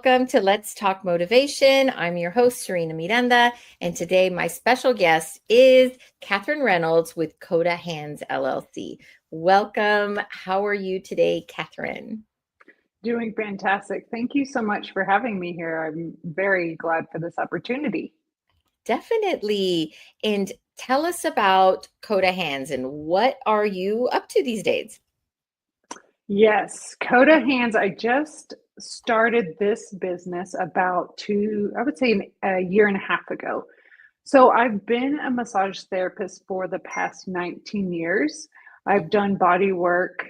welcome to Let's Talk Motivation. I'm your host, Serena Miranda, and today my special guest is Catherine Reynolds with CODA Hands LLC. Welcome. How are you today, Catherine? Doing fantastic. Thank you so much for having me here. I'm very glad for this opportunity. Definitely. And tell us about CODA Hands and what are you up to these days? Yes, CODA Hands. I just started this business about I would say a year and a half ago. So I've been a massage therapist for the past 19 years. I've done body work.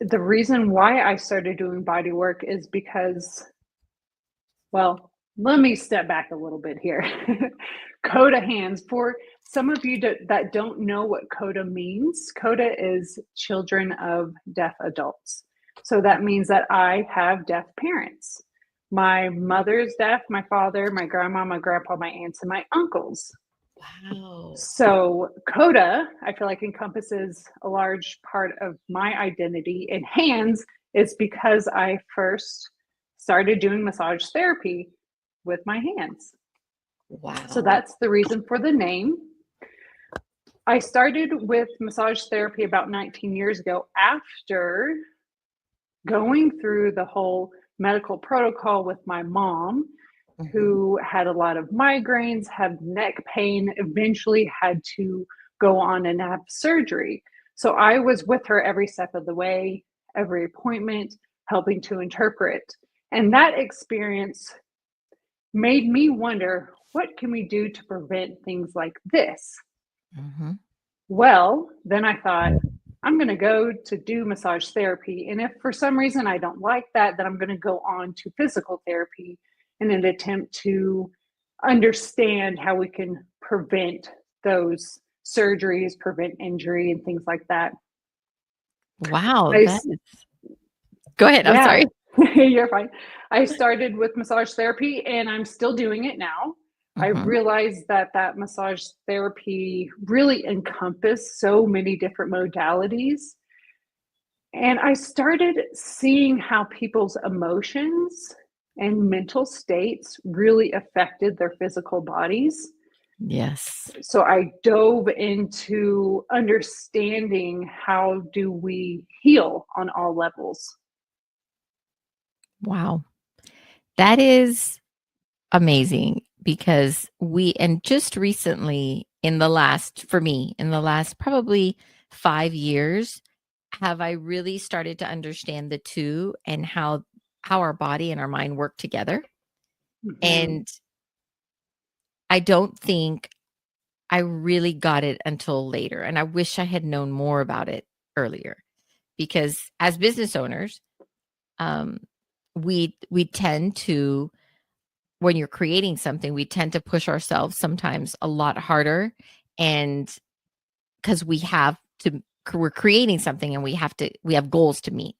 The reason why I started doing body work is because, well, let me step back a little bit here. CODA hands. For some of you that don't know what CODA means, CODA is children of deaf adults. So that means that I have deaf parents. My mother's deaf, my father, my grandma, my grandpa, my aunts, and my uncles. Wow. So CODA, I feel like encompasses a large part of my identity. And hands is because I first started doing massage therapy with my hands. So Wow. that's the reason for the name. I started with massage therapy about 19 years ago after going through the whole medical protocol with my mom, who had a lot of migraines, had neck pain, eventually had to go on and have surgery. So I was with her every step of the way, every appointment, helping to interpret. And that experience made me wonder, what can we do to prevent things like this? Mm-hmm. Well, then I thought, I'm going to go to do massage therapy. And if for some reason I don't like that, then I'm going to go on to physical therapy in an attempt to understand how we can prevent those surgeries, prevent injury, and things like that. Wow. I, Go ahead. I'm yeah, sorry. you're fine. I started with massage therapy and I'm still doing it now. I Mm-hmm. realized that massage therapy really encompassed so many different modalities. And I started seeing how people's emotions and mental states really affected their physical bodies. Yes. So I dove into understanding how do we heal on all levels. Wow. That is amazing because and just recently for me, in the last probably 5 years, have I really started to understand the two and how our body and our mind work together. Mm-hmm. And I don't think I really got it until later. And I wish I had known more about it earlier because as business owners, um, we tend to, when you're creating something, we tend to push ourselves sometimes a lot harder. And because we're creating something and we have goals to meet.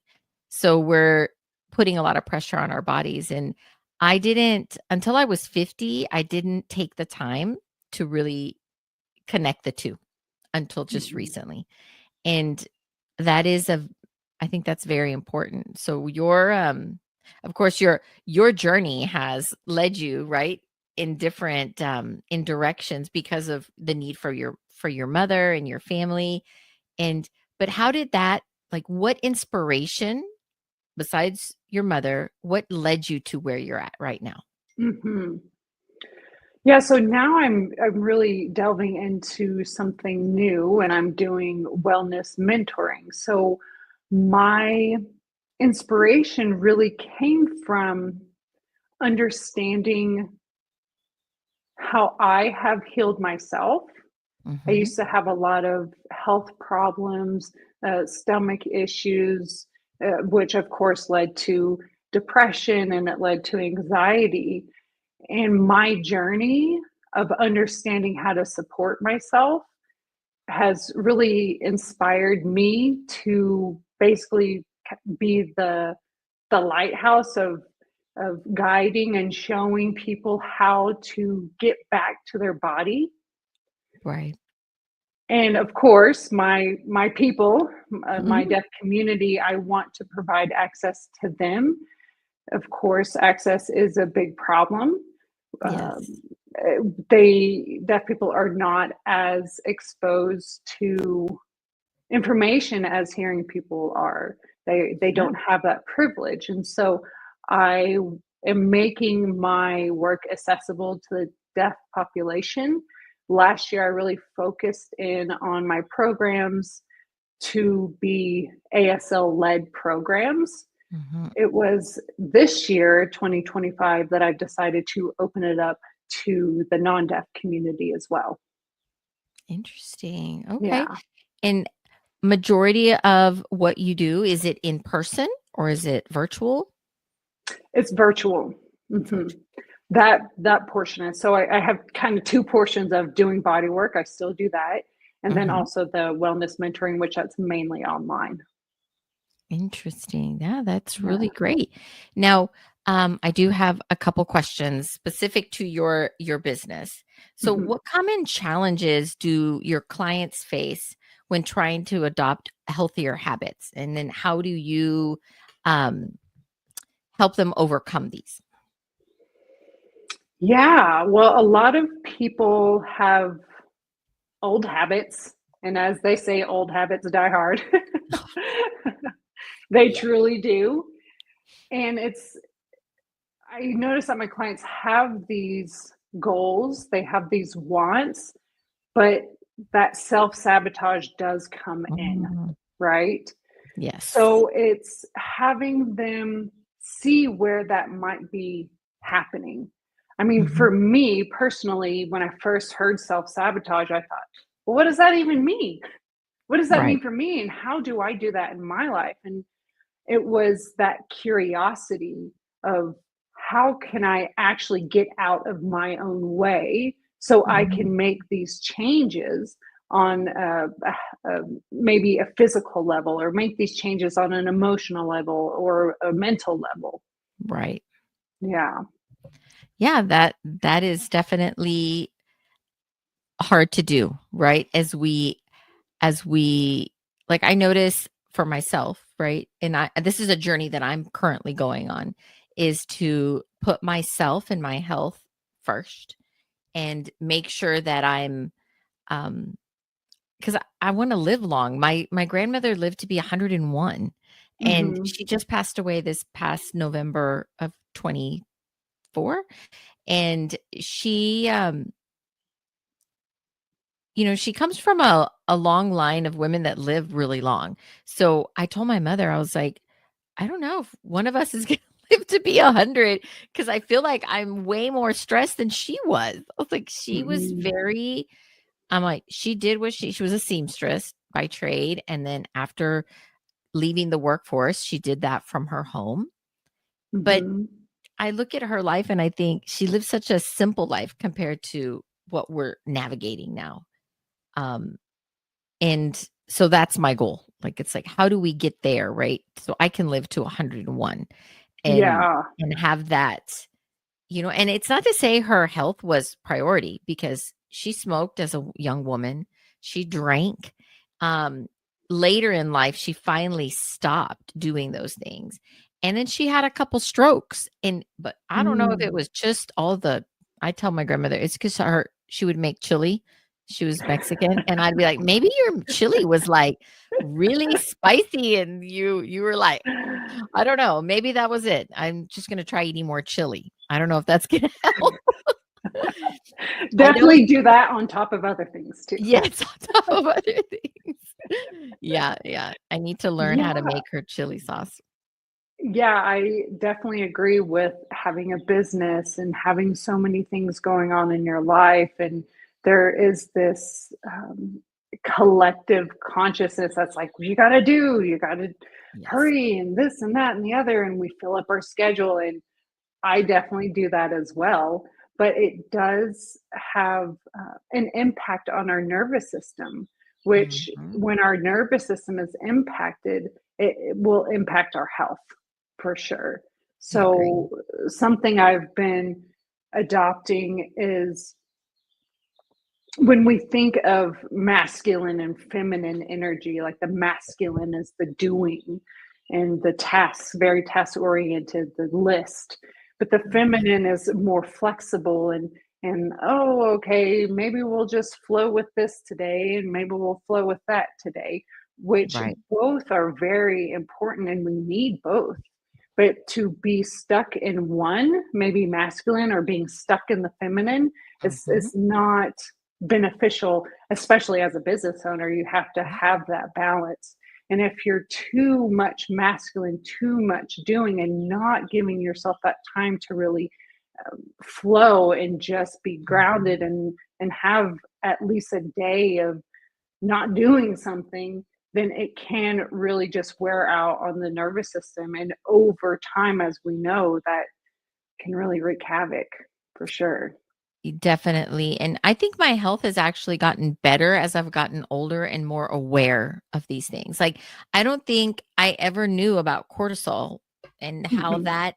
So we're putting a lot of pressure on our bodies. And until I was 50, I didn't take the time to really connect the two until just Mm-hmm. recently. And I think that's very important. So of course, your journey has led you right in different in directions because of the need for your mother and your family. But how did that, like, what inspiration besides your mother, what led you to where you're at right now? Mm-hmm. Yeah, so now I'm really delving into something new and I'm doing wellness mentoring. So my inspiration really came from understanding how I have healed myself. I Mm-hmm. used to have a lot of health problems, stomach issues, which of course led to depression and it led to anxiety. And my journey of understanding how to support myself has really inspired me to basically be the lighthouse of guiding and showing people how to get back to their body. Right. And of course, my people, my Mhm. deaf community, I want to provide access to them. Of course, access is a big problem. Um, Yes. deaf people are not as exposed to information as hearing people are. They Yeah. don't have that privilege, and so I am making my work accessible to the deaf population. Last year, I really focused in on my programs to be ASL led programs. Mhm. It was this year, 2025, that I've decided to open it up to the non deaf community as well. Interesting. Okay. Yeah, And majority of what you do, is it in person or is it virtual? it's virtual. hmm Virtual. that portion is so I have kind of two portions of doing body work. I still do that, and then Mhm. also the wellness mentoring, which that's mainly online. Interesting. Yeah, that's Yeah. really great. Now, I do have a couple questions specific to your business. So, Mhm. what common challenges do your clients face when trying to adopt healthier habits? And then, how do you um, help them overcome these? Yeah, well, a lot of people have old habits, and as they say, old habits die hard. They Yeah. truly do. And I notice that my clients have these goals, they have these wants, but that self-sabotage does come in, Mm, right? yes. So it's having them see where that might be happening. I mean, Mhm. for me personally, when I first heard self-sabotage, I thought, well, what does that even mean? What does that Right. mean for me? And how do I do that in my life? And it was that curiosity of how can I actually get out of my own way so I Mhm. can make these changes on maybe a physical level, or make these changes on an emotional level or a mental level. Right. Yeah. Yeah, that is definitely hard to do, right? As we like, I notice for myself, right? And this is a journey that I'm currently going on, is to put myself and my health first and make sure that I'm um because I want to live long. My grandmother lived to be 101, and hmm she just passed away this past November of 24. And she comes from a long line of women that live really long. So I told my mother, I was like, I don't know if one of us is going to live to be 100, because I feel like I'm way more stressed than she was. I was like, she was hmm very, I'm like, she did what she was a seamstress by trade. And then after leaving the workforce, she did that from her home. But hmm I look at her life and I think she lived such a simple life compared to what we're navigating now. Um, And so that's my goal. Like, it's like, how do we get there, right? So I can live to 101 and Yeah. have that, and it's not to say her health was priority, because she smoked as a young woman. She drank. Um, Later in life, she finally stopped doing those things. And then she had a couple strokes. But I don't know if it Mm. was just all I tell my grandmother, it's because she would make chili. She was Mexican. And I'd be like, maybe your chili was like really spicy. And you were like, I don't know. Maybe that was it. I'm just gonna try eating more chili. I don't know if that's gonna help. I know Definitely do that on top of other things too. yes, on top of other things. Yeah, yeah. I need to learn how to Yeah. make her chili sauce. Yeah, I definitely agree with having a business and having so many things going on in your life. And there is this collective consciousness that's like, you got to do, you got to Yes. hurry, and this and that and the other. And we fill up our schedule. And I definitely do that as well. But it does have an impact on our nervous system, which, Mhm. when our nervous system is impacted, it will impact our health for sure. I agree. So, something I've been adopting is when we think of masculine and feminine energy, like the masculine is the doing and the tasks, very task oriented, the list, but the Mhm. feminine is more flexible and oh, okay, maybe we'll just flow with this today and maybe we'll flow with that today, which Right. both are very important and we need both. But to be stuck in one, maybe masculine, or being stuck in the feminine Mhm. is not beneficial, especially as a business owner. You have to Yeah. have that balance. And if you're too much masculine, too much doing, and not giving yourself that time to really flow and just be Mhm. grounded and have at least a day of not doing something, then it can really just wear out on the nervous system. And over time, as we know, that can really wreak havoc for sure. Definitely. And I think my health has actually gotten better as I've gotten older and more aware of these things. Like, I don't think I ever knew about cortisol and how that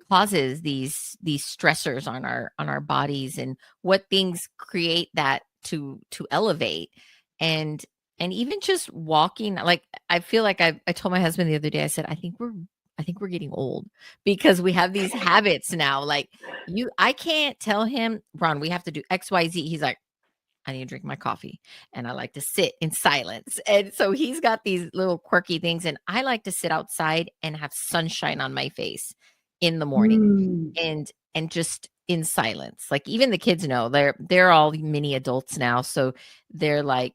causes these stressors on our bodies and what things create that to elevate. and and even just walking, like, I feel like I told my husband the other day, I said, I think we're getting old because we have these habits now. Like, I can't tell him, Ron, we have to do XYZ. He's like, I need to drink my coffee and I like to sit in silence. And so he's got these little quirky things. And I like to sit outside and have sunshine on my face in the morning Mm. and just in silence. Like, even the kids know, they're all mini adults now. So they're like,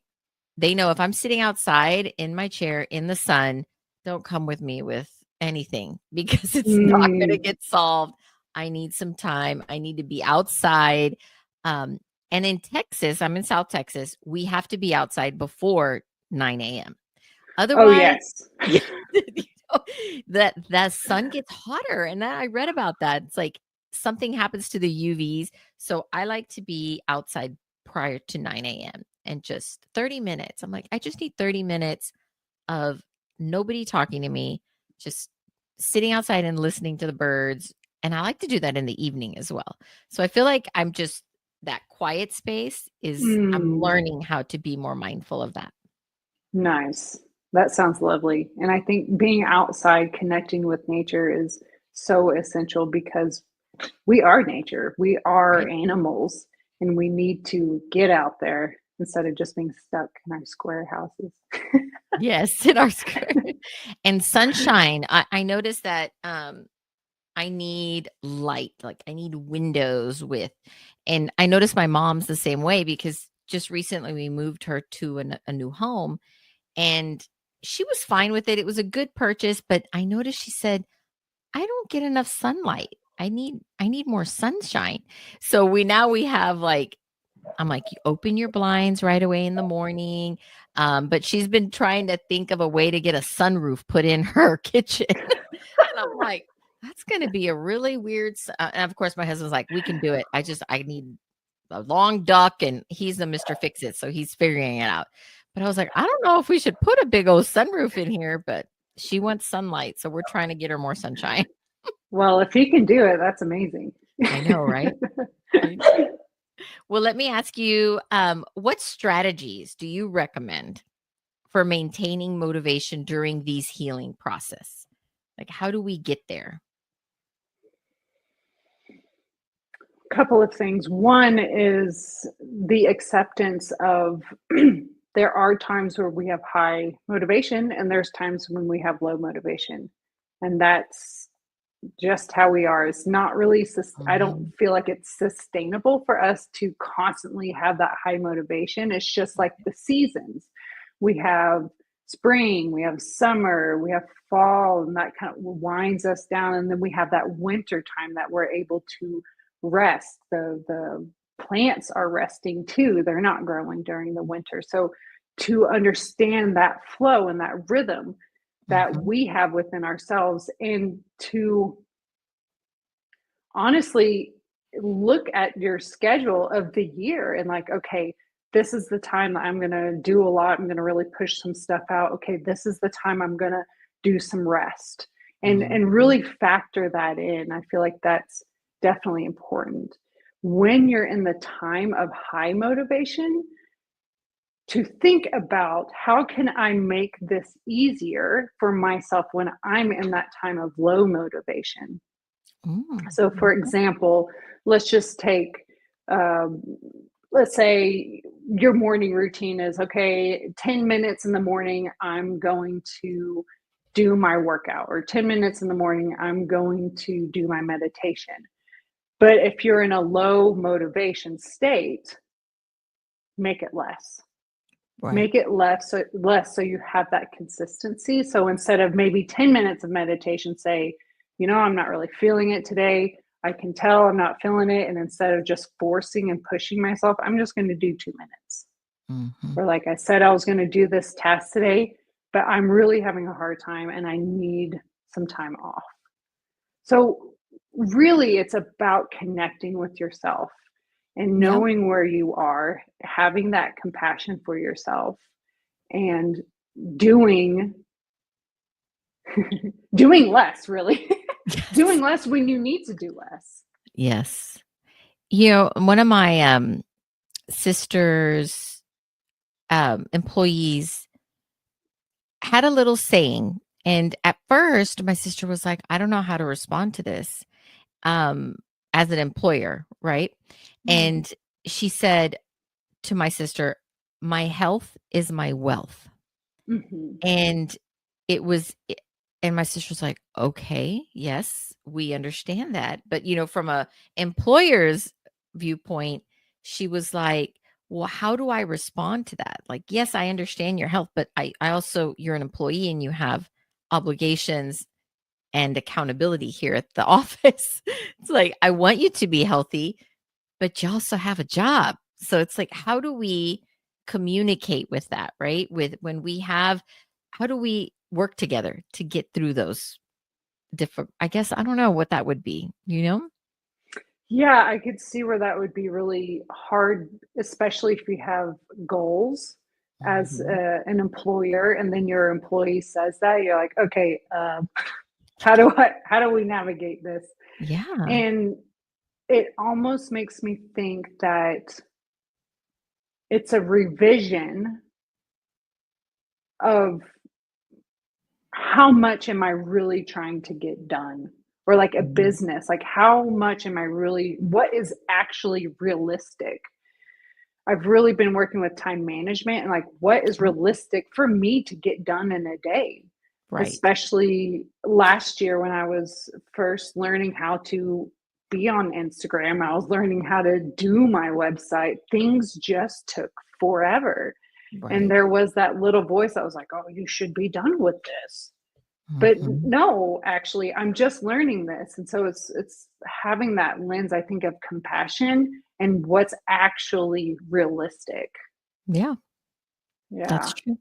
they know if I'm sitting outside in my chair in the sun, don't come with me with anything because it's not going to Mm. get solved. I need some time. I need to be outside. Um, and in Texas, I'm in South Texas, we have to be outside before 9 a.m. Oh, Otherwise, yes. yeah, you know, that sun gets hotter. And then I read about that. It's like something happens to the UVs. So I like to be outside prior to 9 a.m. and just 30 minutes. I'm like, I just need 30 minutes of nobody talking to me, just sitting outside and listening to the birds. And I like to do that in the evening as well. So I feel like I'm just that quiet space is I'm Mm. learning how to be more mindful of that. Nice. That sounds lovely. And I think being outside, connecting with nature is so essential because we are nature. We are Right. animals, and we need to get out there instead of just being stuck in our square houses. Yes, in our square. And sunshine, I noticed that, I need light, like, I need windows with, and I noticed my mom's the same way because just recently we moved her to a new home, and she was fine with it. It was a good purchase, but I noticed she said, "I don't get enough sunlight. I need more sunshine." So we have, like, I'm like, "You open your blinds right away in the morning." But she's been trying to think of a way to get a sunroof put in her kitchen. And I'm like, "That's gonna be a really weird." And of course, my husband's like, "We can do it. I need a long duck," and he's the Mr. Fix It, so he's figuring it out. But I was like, "I don't know if we should put a big old sunroof in here," but she wants sunlight, so we're trying to get her more sunshine. Well, if he can do it, that's amazing. I know, right? I Well, let me ask you, what strategies do you recommend for maintaining motivation during these healing process? Like, how do we get there? Couple of things. One is the acceptance of there are times where we have high motivation and there's times when we have low motivation. And that's just how we are. It's not really, I don't Mhm. feel like it's sustainable for us to constantly have that high motivation. It's just like the seasons. We have spring, we have summer, we have fall, and that kind of winds us down. And then we have that winter time that we're able to rest. The plants are resting too. They're not growing during the winter. So to understand that flow and that rhythm that Mhm. we have within ourselves and to honestly look at your schedule of the year and like, okay, this is the time that I'm going to do a lot. I'm going to really push some stuff out. Okay, this is the time I'm going to do some rest and Mhm. really factor that in. I feel like that's definitely important. when you're in the time of high motivation, to think about how can I make this easier for myself when I'm in that time of low motivation. Mm, So, for okay. example, let's just take, um, let's say your morning routine is okay, 10 minutes in the morning, I'm going to do my workout, or 10 minutes in the morning, I'm going to do my meditation. But if you're in a low motivation state, make it less. Right. Make it less so you have that consistency. So instead of maybe 10 minutes of meditation, say, I'm not really feeling it today. I can tell I'm not feeling it. And instead of just forcing and pushing myself, I'm just going to do 2 minutes. Mhm. Or like I said, I was going to do this task today, but I'm really having a hard time and I need some time off. So really it's about connecting with yourself and Yeah. knowing where you are, having that compassion for yourself, and doing doing less, really. Doing Yes. less when you need to do less. Yes. One of my sister's employees had a little saying. And at first, my sister was like, I don't know how to respond to this um, as an employer. Right. Right. And she said to my sister, my health is my wealth. Mhm. And it was and my sister was like, "Okay, yes, we understand that." But, from a employer's viewpoint, she was like, "Well, how do I respond to that? Like, yes, I understand your health, but I also you're an employee and you have obligations and accountability here at the office." It's like, "I want you to be healthy, but you also have a job." So it's like, how do we communicate with that, right? With when we have how do we work together to get through those different I guess I don't know what that would be, you know? Yeah, I could see where that would be really hard, especially if you have goals as Mhm. an employer, and then your employee says that you're like, okay, how do we navigate this? Yeah. And it almost makes me think that it's a revision of how much am I really trying to get done? Or like a Mhm. business, like how much am I really, what is actually realistic? I've really been working with time management and like what is Oh, realistic for me to get done in a day, right. especially last year when I was first learning how to be on Instagram. I was learning how to do my website. Things just took forever. And Right. there was that little voice that was like, oh, you should be done with this. But Mhm. no, actually, I'm just learning this. And so it's having that lens, I think, of compassion and what's actually realistic. Yeah, that's Yeah. true.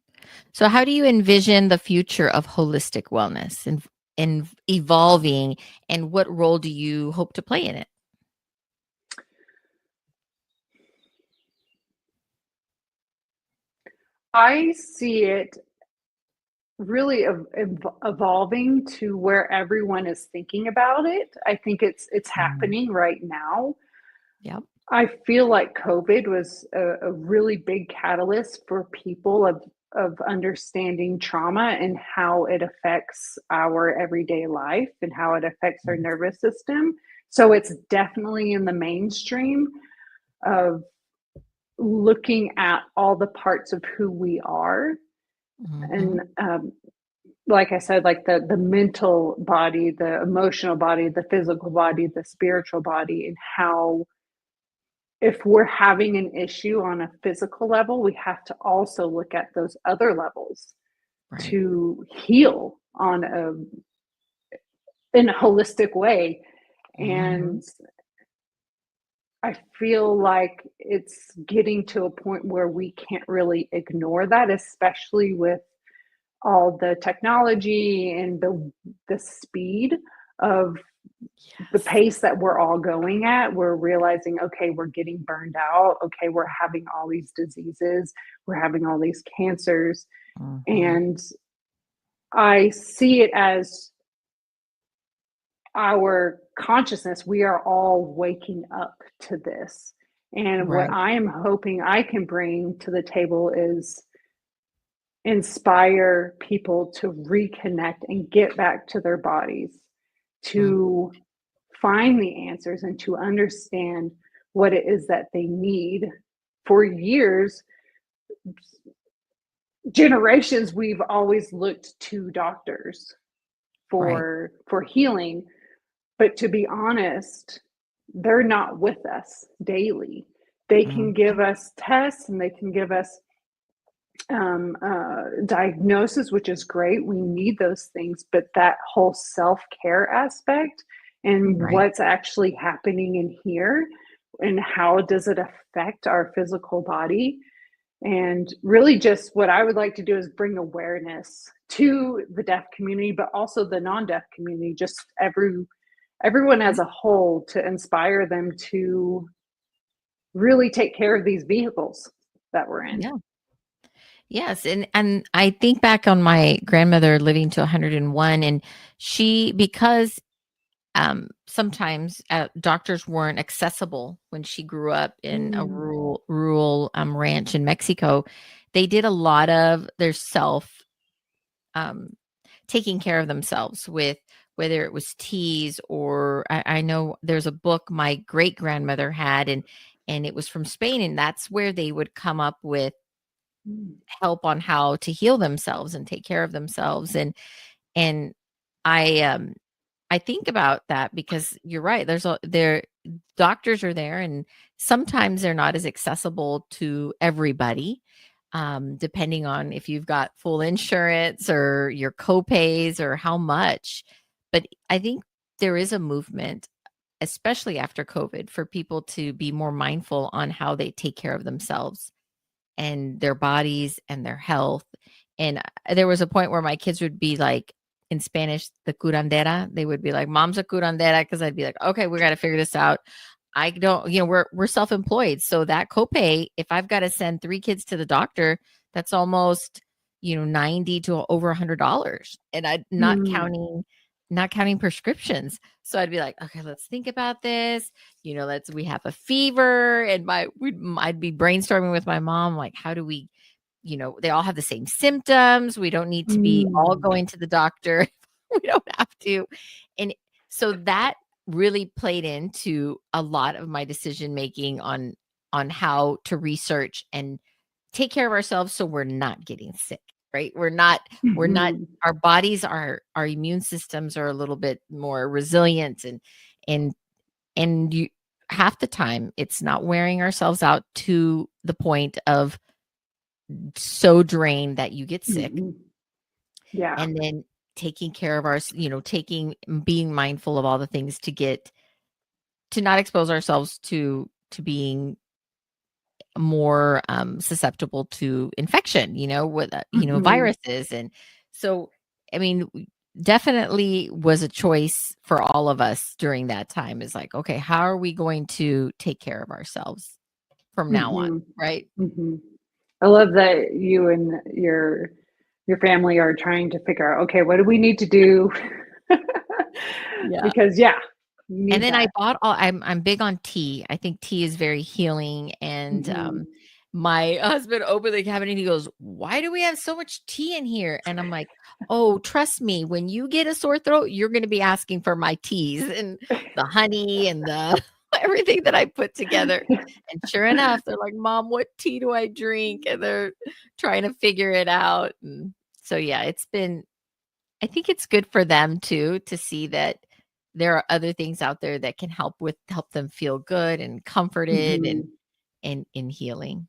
So how do you envision the future of holistic wellness and evolving, and what role do you hope to play in it? I see it really evolving to where everyone is thinking about it. I think it's Mm. happening right now. Yep. I feel like COVID was a really big catalyst for people of understanding trauma and how it affects our everyday life and how it affects our Mm. nervous system. So it's definitely in the mainstream of looking at all the parts of who we are. Mhm. And like I said, like the mental body, the emotional body, the physical body, the spiritual body, and how if we're having an issue on a physical level, we have to also look at those other levels Right. to heal on a in a holistic way. Mhm. And I feel like it's getting to a point where we can't really ignore that, especially with all the technology and the speed of the Yes. pace that we're all going at. We're realizing, okay, we're getting burned out. Okay, we're having all these diseases, we're having all these cancers. Mhm. And I see it as our consciousness, we are all waking up to this. And what Right. I am hoping I can bring to the table is inspire people to reconnect and get back to their bodies, Mm, to find the answers and to understand what it is that they need. For years, generations, we've always looked to doctors right. for healing, but to be honest, they're not with us daily. They can Mm, give us tests and they can give us diagnosis, which is great. We need those things, but that whole self care aspect and right. what's actually happening in here and how does it affect our physical body. And really, just what I would like to do is bring awareness to the deaf community, but also the non deaf community, just everyone as a whole, to inspire them to really take care of these vehicles that we're in. Yeah. Yes, and I think back on my grandmother living to 101, and she because sometimes doctors weren't accessible when she grew up in a Mm, rural ranch in Mexico. They did a lot of their self um, taking care of themselves with whether it was teas or I know there's a book my great grandmother had and it was from Spain and that's where they would come up with mm, help on how to heal themselves and take care of themselves and I I think about that because you're right. There doctors are there and sometimes they're not as accessible to everybody. Depending on if you've got full insurance or your copays or how much. But I think there is a movement, especially after COVID, for people to be more mindful on how they take care of themselves and their bodies and their health. And there was a point where my kids would be like, in Spanish, the curandera. They would be like, "Mom's a curandera," because I'd be like, "Okay, we got to figure this out." I don't, we're self-employed, so that copay, if I've got to send 3 kids to the doctor, that's almost 90 to over $100, and I'm mm, not counting prescriptions. So I'd be like, "Okay, let's think about this." We have a fever, and I'd be brainstorming with my mom, like, how do we they all have the same symptoms. We don't need to be all mm, going to the doctor. We don't have to. And so that really played into a lot of my decision making on how to research and take care of ourselves so we're not getting sick, right? We're not mhm, our bodies our immune systems are a little bit more resilient and and you half the time it's not wearing ourselves out to the point of so drained that you get sick mhm. Yeah. and then taking care of being mindful of all the things to not expose ourselves to being more susceptible to infection with Mhm, viruses. And so I mean definitely was a choice for all of us during that time, is like, okay, how are we going to take care of ourselves from now on, mhm, right? mhm. I love that you and your family are trying to figure out, okay, what do we need to do? Yeah. Because yeah, you And need then I that. bought all I'm big on tea. I think tea is very healing, and, Mhm. my husband opened the cabinet and he goes, "Why do we have so much tea in here?" And I'm like, "Oh, trust me, when you get a sore throat, you're gonna be asking for my teas and the honey and the everything that I put together." And sure enough, they're like, "Mom, what tea do I drink?" And they're trying to figure it out, and so, yeah, I think it's good for them too to see that there are other things out there that can help them feel good and comforted and Mhm, in healing.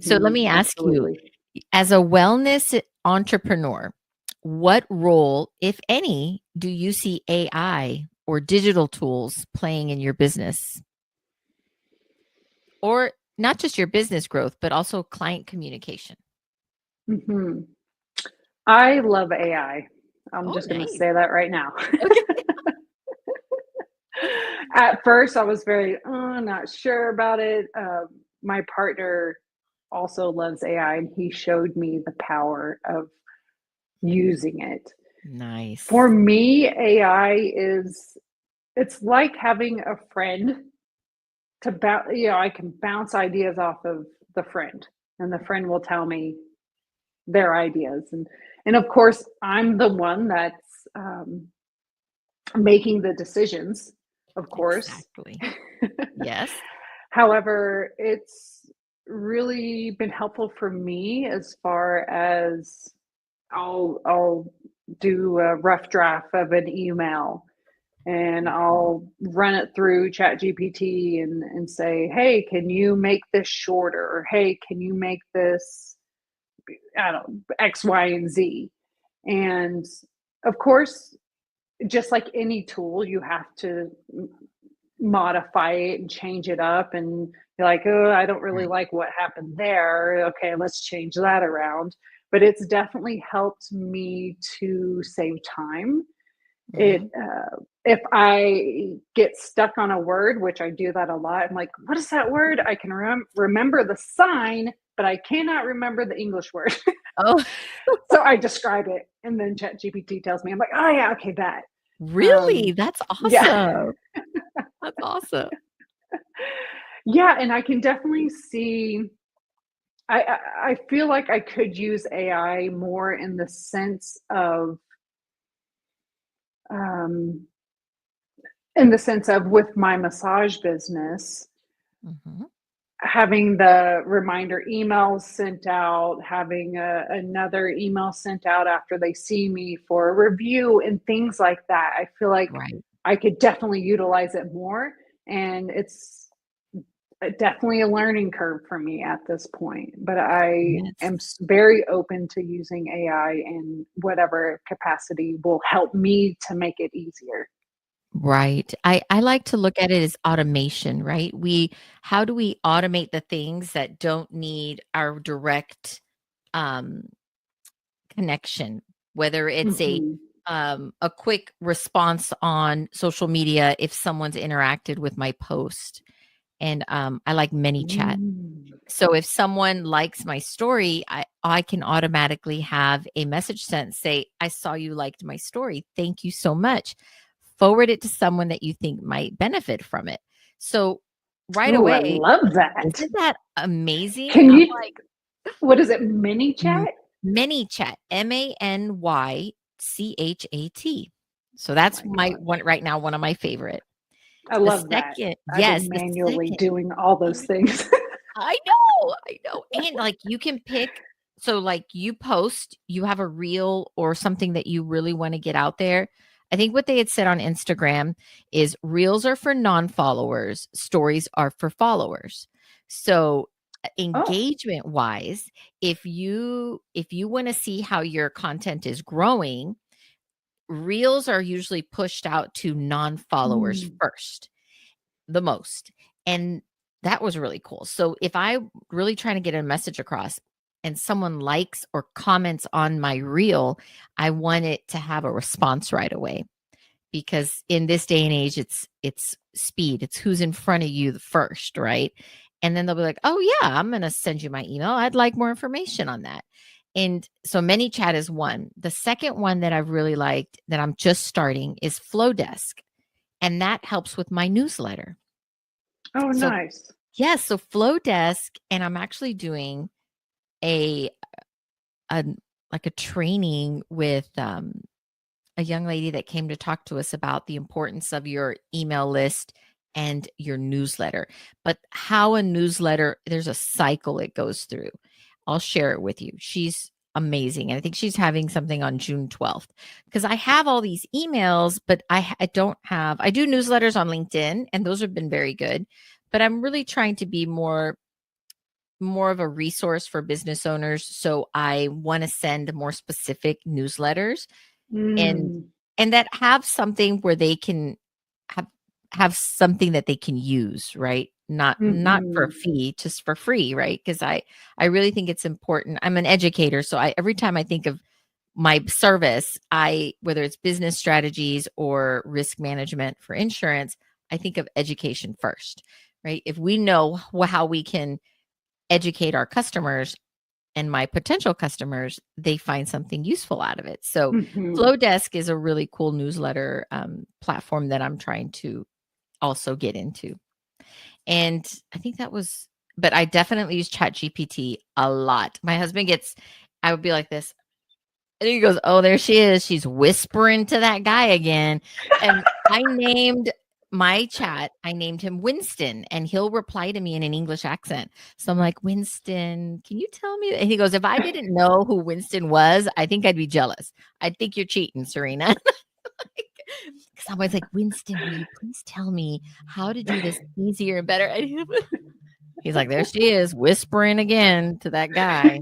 So let mhm, me ask you, absolutely. as a wellness entrepreneur, what role, if any, do you see AI or digital tools playing in your business? Or not just your business growth, but also client communication? Mhm. I love AI. I'm Oh, just gonna nice. say that right now. Okay. At first, I was very, not sure about it. My partner also loves AI, and he showed me the power of using it. Nice. For me, AI it's like having a friend to bounce, I can bounce ideas off of the friend, and the friend will tell me their ideas. And of course, I'm the one that's making the decisions, of course. Exactly. Yes. However, it's really been helpful for me as far as I'll do a rough draft of an email, and I'll run it through ChatGPT and say, hey, can you make this shorter? Or hey, can you make this, I don't know, X, Y, and Z? And of course, just like any tool, you have to modify it and change it up. And you're like, oh, I don't really Right. like what happened there. Okay, let's change that around. But it's definitely helped me to save time. It Mhm. If I get stuck on a word, which I do that a lot, I'm like, what is that word? I can remember the sign, but I cannot remember the English word. Oh, So I describe it, and then ChatGPT tells me. I'm like, oh yeah, okay, that. really? That's Yeah, awesome. That's awesome. yeah, and I can definitely see. I feel like I could use AI more um, in the sense of with my massage business, Mhm. having the reminder emails sent out, having another email sent out after they see me for a review and things like that. I feel like Right. I could definitely utilize it more. And it's definitely a learning curve for me at this point. But I Yes. am very open to using AI in whatever capacity will help me to make it easier. Right. I like to look at it as automation, right? How do we automate the things that don't need our direct um connection, whether it's Hmm. a quick response on social media if someone's interacted with my post. And I like many chat. Mm. So if someone likes my story, I can automatically have a message sent say, I saw you liked my story. Thank you so much. Forward it to someone that you think might benefit from it. So right Oh, I away, love that. isn't that amazing? Can I'm you, like, what is it, mini M chat? ManyChat, ManyChat. So Oh that's my my gosh. one right now, one of my favorite. I The love that. second I've been yes, the manually second doing all those things. I know, and, like, you can pick so, like, you post, you have a reel or something that you really wanna get out there. I think what they had said on Instagram is reels are for non-followers, stories are for followers. So, Oh. engagement-wise, if you wanna see how your content is growing, reels are usually pushed out to non-followers Mm. first the most. And that was really cool. So if I really trying to get a message across and someone likes or comments on my reel, I want it to have a response right away because in this day and age it's speed. It's who's in front of you the first, right? And then they'll be like, "Oh yeah, I'm going to send you my email. I'd like more information on that." And so many chat is one. The second one that I've really liked that I'm just starting is Flowdesk, and that helps with my newsletter. Oh, So nice. yes, so Flowdesk, and I'm actually doing a a like a training with a young lady that came to talk to us about the importance of your email list and your newsletter. But how a newsletter, there's a cycle it goes through. I'll share it with you. She's amazing. And I think she's having something on June 12th because I have all these emails, but I don't have, I do newsletters on LinkedIn and those have been very good. But I'm really trying to be more of a resource for business owners. So I want to send more specific newsletters and Mm. that have something where they can have something that they can use, right? Not for a Mhm. fee, just for free, right? Because I really think it's important. I'm an educator, so I every time I think of my service, I whether it's business strategies or risk management for insurance, I think of education first, right? If we know how we can educate our customers, and my potential customers, they find something useful out of it. So Mhm. Flowdesk is a really cool newsletter platform that I'm trying to also get into. And I think that was, but I definitely use ChatGPT a lot. My husband I would be like this. And he goes, "Oh, there she is. She's whispering to that guy again." And I named I named him Winston, and he'll reply to me in an English accent. So I'm like, "Winston, can you tell me?" And he goes, "If I didn't know who Winston was, I think I'd be jealous. I'd think you're cheating, Serena." Because I'm always like, "Winston, will you please tell me how to do this easier and better?" And he's like, "There she is, whispering again to that guy."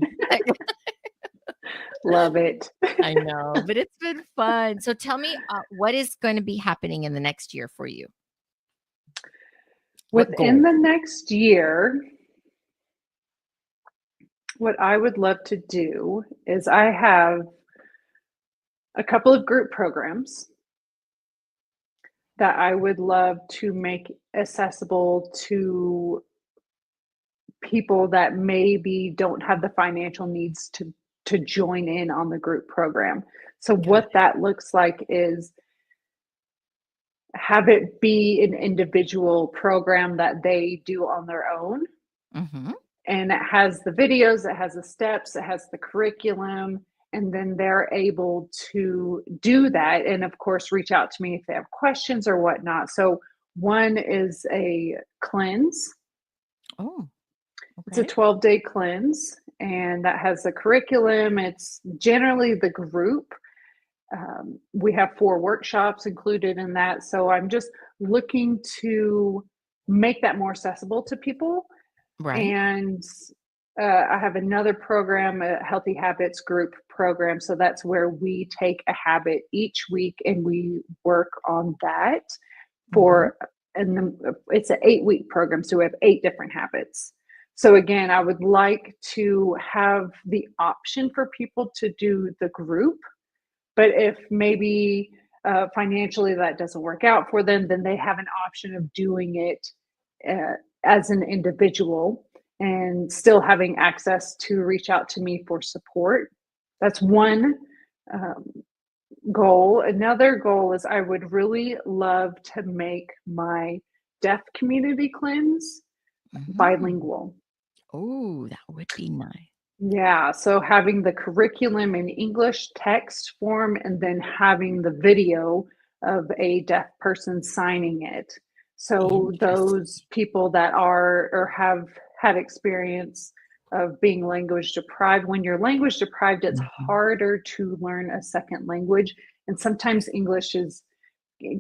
Love it. I know, but it's been fun. So tell me, what is going to be happening in the next year for you? What Within goals? the next year, what I would love to do is I have a couple of group programs that I would love to make accessible to people that maybe don't have the financial needs to join in on the group program. So Got what that looks like is have it be an individual program that they do on their own, it. Mm-hmm. and it has the videos, it has the steps, it has the curriculum, and then they're able to do that and of course reach out to me if they have questions or whatnot. So one is a cleanse. Oh, It's a okay. 12-day cleanse, and that has the curriculum. It's generally the group. We have 4 workshops included in that. So I'm just looking to make that more accessible to people. Right. And I have another program, a Healthy Habits group program. So that's where we take a habit each week and we work on that Mm-hmm. for, and then it's an 8-week program. So we have 8 different habits. So again, I would like to have the option for people to do the group, but if maybe financially that doesn't work out for them, then they have an option of doing it as an individual and still having access to reach out to me for support. That's one um, goal. Another goal is I would really love to make my deaf community cleanse Mm-hmm. bilingual. Oh, that would be nice. Yeah, so having the curriculum in English text form and then having the video of a deaf person signing it. So Interesting. those people that are or have had experience of being language deprived, when you're language deprived, it's Mhm. harder to learn a second language. And sometimes English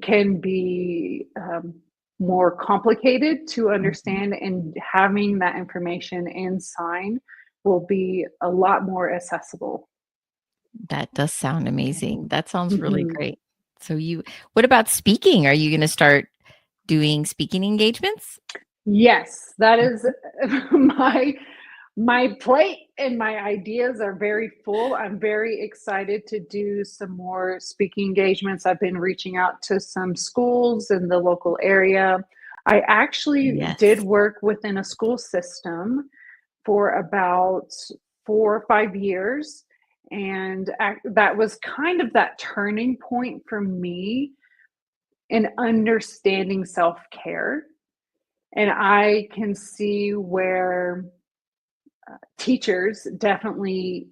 can be more complicated to Mhm. understand, and having that information in sign will be a lot more accessible. That does sound amazing. That sounds really Mhm. great. So what about speaking? Are you going to start doing speaking engagements? Yes, that is Mhm. my my plate and my ideas are very full. I'm very excited to do some more speaking engagements. I've been reaching out to some schools in the local area. I actually did Yes. work within a school system for about 4 or 5 years, and that was kind of that turning point for me in understanding self-care. And I can see where teachers definitely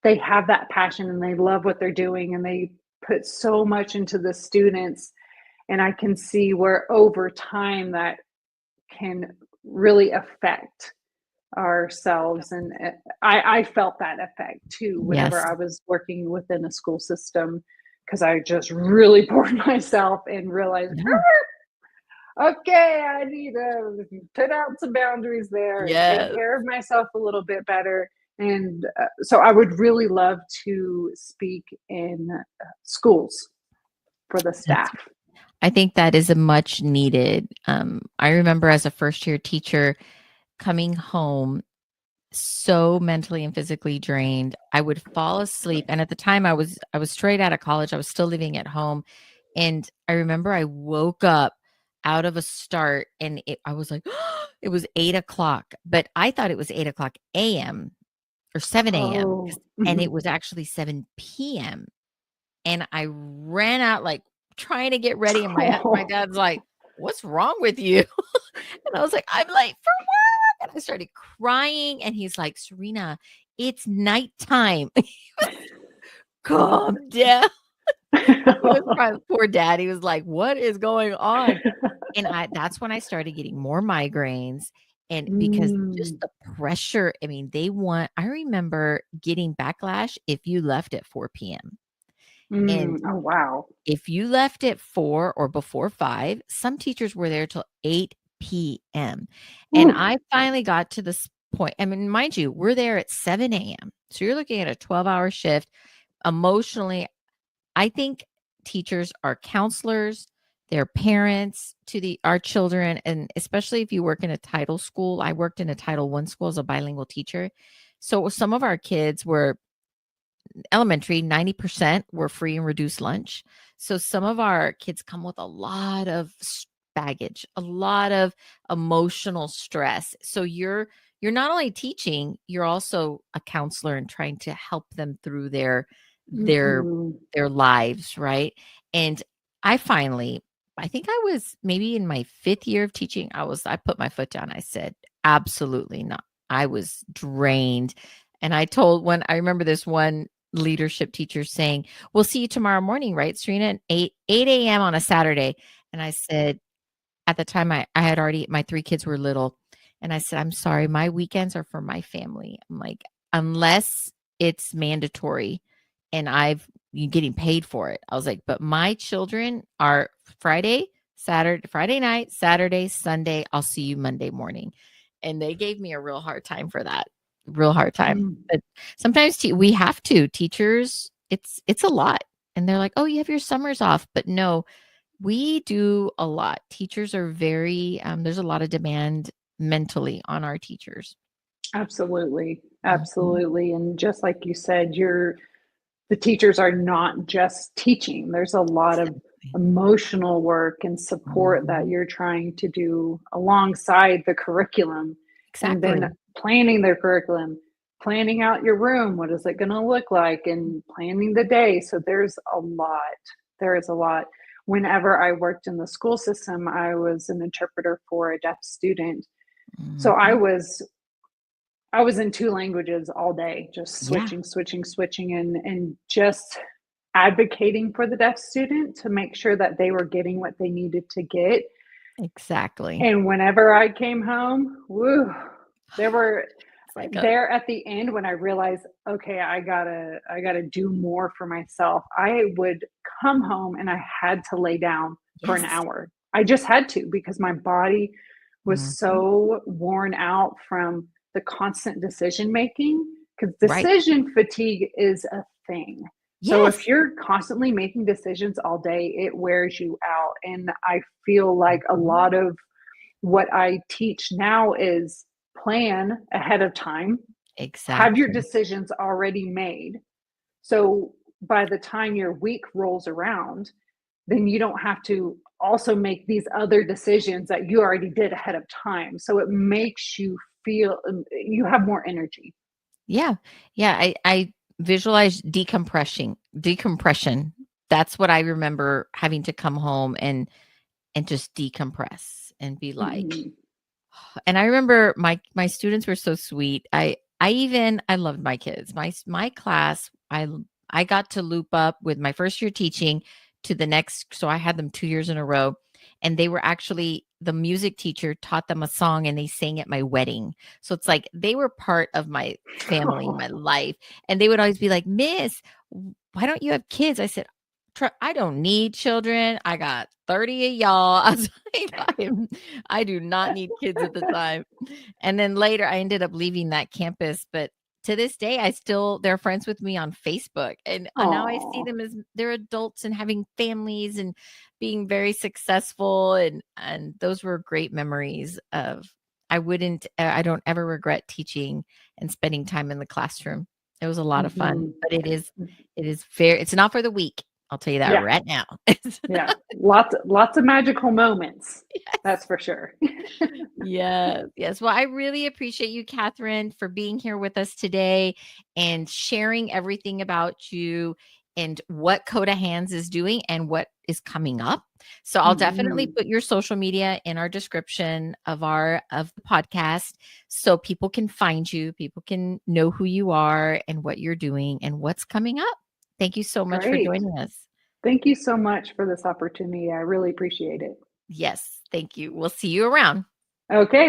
they have that passion and they love what they're doing and they put so much into the students, and I can see where over time that can really affect ourselves. And I felt that effect too whenever Yes. I was working within a school system, because I just really poured myself and realized, Yeah. okay, I need to put out some boundaries there and take Yes. care of myself a little bit better. And so I would really love to speak in schools for the That's staff. I think that is a much needed. I remember as a first year teacher coming home so mentally and physically drained. I would fall asleep. And at the time I was straight out of college. I was still living at home. And I remember I woke up out of a start and I was like, it was 8 o'clock, but I thought it was 8 o'clock AM. or 7 a.m. Oh. And Mhm. it was actually 7 p.m. And I ran out, like, trying to get ready, and my Oh. dad's like, "What's wrong with you?" And I was like, "I'm late for work," and I started crying, and he's like, "Serena, it's nighttime. Calm down." He was crying, poor dad, he was like, "What is going on?" And that's when I started getting more migraines, and because just Mm, the pressure, I mean, I remember getting backlash if you left at 4 p.m. And oh, wow. if you left at 4 or before 5, some teachers were there till 8 p.m. And Ooh. I finally got to this point. I mean, mind you, we're there at 7 a.m. So you're looking at a 12-hour shift. Emotionally, I think teachers are counselors, they're parents to our children, and especially if you work in a title school. I worked in a Title I school as a bilingual teacher. So some of our kids were elementary, 90% were free and reduced lunch. So some of our kids come with a lot of baggage, a lot of emotional stress. So you're not only teaching, you're also a counselor and trying to help them through their Mhm. their lives, right? And I finally, I think I was maybe in my 5th year of teaching, I put my foot down. I said, absolutely not. I was drained. And I remember this one leadership teacher saying, "We'll see you tomorrow morning, right, Serena, at 8 a.m. on a Saturday." And I said, at the time I had already, my 3 kids were little, and I said, "I'm sorry, my weekends are for my family." I'm like, "Unless it's mandatory and you getting paid for it." I was like, "But my children are Friday night, Saturday, Sunday, I'll see you Monday morning." And they gave me a real hard time for that. Real hard time. Mm, But sometimes we have to. Teachers, it's a lot. And they're like, "Oh, you have your summers off." But no, we do a lot. Teachers are very, there's a lot of demand mentally on our teachers. absolutely. Mhm. Absolutely. And just like you said, the teachers are not just teaching. There's a lot of Exactly. emotional work and support that Mhm. you're trying to do alongside the curriculum, and then Exactly. planning their curriculum, planning out your room. What is it going to look like? And planning the day. So there's a lot. There is a lot. Whenever I worked in the school system, I was an interpreter for a deaf student. So Mhm. I was in 2 languages all day, just Yeah, switching, and just advocating for the deaf student to make sure that they were getting what they needed to get. exactly. And whenever I came home, woo, there were It's like a there at the end when I realized, okay, I gotta do more for myself. I would come home and I had to lay down for an yes. hour. I just had to because my body was Mhm. so worn out from the constant decision making, because Right. decision fatigue is a thing. So if Yes. you're constantly making decisions all day, it wears you out. And I feel like a Mhm. lot of what I teach now is plan ahead of time, have your Exactly. decisions already made. So by the time your week rolls around, then you don't have to also make these other decisions that you already did ahead of time. So it makes you feel you have more energy. Yeah. Yeah, I visualize decompression. That's what I remember, having to come home and just decompress and be like, Mhm. and I remember my students were so sweet. I loved my kids. My class, I got to loop up with my first year teaching to the next, so I had them 2 years in a row, and they were actually, the music teacher taught them a song and they sang at my wedding. So it's like they were part of my family, my life. And they would always be like, "Miss, why don't you have kids?" I said, "I don't need children. I got 30 of y'all." I was like, I do not need kids at the time. And then later I ended up leaving that campus, but to this day, they're friends with me on Facebook. And now I see Oh. them as they're adults and having families and being very successful. And those were great memories of, I don't ever regret teaching and spending time in the classroom. It was a lot of fun, Mhm. but it's not for the weak. I'll tell you that Yeah. right now. Yeah. Lots of magical moments. That's for sure. Yes, yes. Well, I really appreciate you, Catherine, for being here with us today and sharing everything about you and what Coda Hands is doing and what is coming up. So I'll definitely Mhm. put your social media in our description of the podcast so people can find you, people can know who you are and what you're doing and what's coming up. Thank you so much for Great. joining us. Thank you so much for this opportunity. I really appreciate it. Yes, thank you. We'll see you around. Okay.